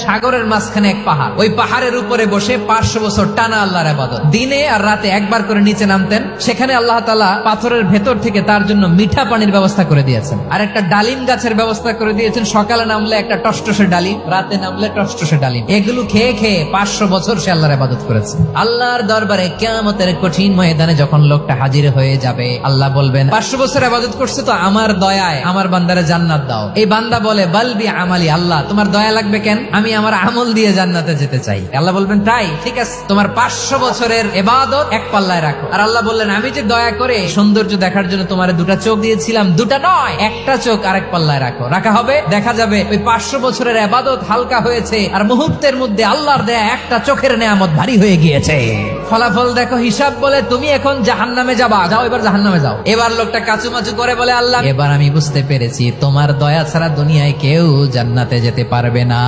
সাগরের মাঝখানে এক পাহাড়, ওই পাহাড়ের উপরে বসে 500 বছর টানা আল্লাহর ইবাদত। দিনে আর রাতে একবার করে নিচে নামতেন। সেখানে আল্লাহ তাআলা পাথরের ভেতর থেকে তার জন্য মিঠা পানির ব্যবস্থা করে দিয়েছেন, আর একটা ডালিম গাছের ব্যবস্থা করে দিয়েছেন। সকালে নামলে একটা টসটসে ডালিম, রাতে নামলে টসটসে ডালিম। এগুলো খেয়ে খেয়ে 500 বছর সে আল্লাহর ইবাদত করেছে। আল্লাহর দরবারে কিয়ামতের কঠিন ময়দানে যখন লোকটা হাজির হয়ে যাবে, আল্লাহ বলবেন 500 বছর ইবাদত করছে তো আমার দয়ায় আমার বান্দারে জান্নাত দাও। এই বান্দা বলে বালবি আমালি, আল্লাহ তোমার দয়া লাগবে কেন, আমি আমার আমল দিয়ে জান্নাতে যেতে চাই। আল্লাহ বলবেন তাই, ঠিক আছে, তোমার 500 বছরের ইবাদত এক পাল্লায় রাখো। আর আল্লাহ বললেন আমি যে দয়া করে সৌন্দর্য দেখার জন্য তোমার 2টা চোখ দিয়েছিলাম, 2টা নয়, একটা চোখ আরেক পাল্লায় রাখো। রাখা হবে, দেখা যাবে ওই 500 বছরের ইবাদত হালকা হয়েছে, আর মুহূর্তের মধ্যে আল্লাহর দেয়া একটা চোখের নেয়ামত ভারী হয়ে গিয়েছে। ফলাফল দেখো, হিসাব বলে তুমি এখন জাহান্নামে যাবা, যাও এবার জাহান্নামে যাও। এবার লোকটা কাচুমাচু করে বলে আল্লাহ এবার আমি বুঝতে পেরেছি তোমার দয়া ছাড়া দুনিয়ায় কেউ জান্নাতে যেতে পারবে না।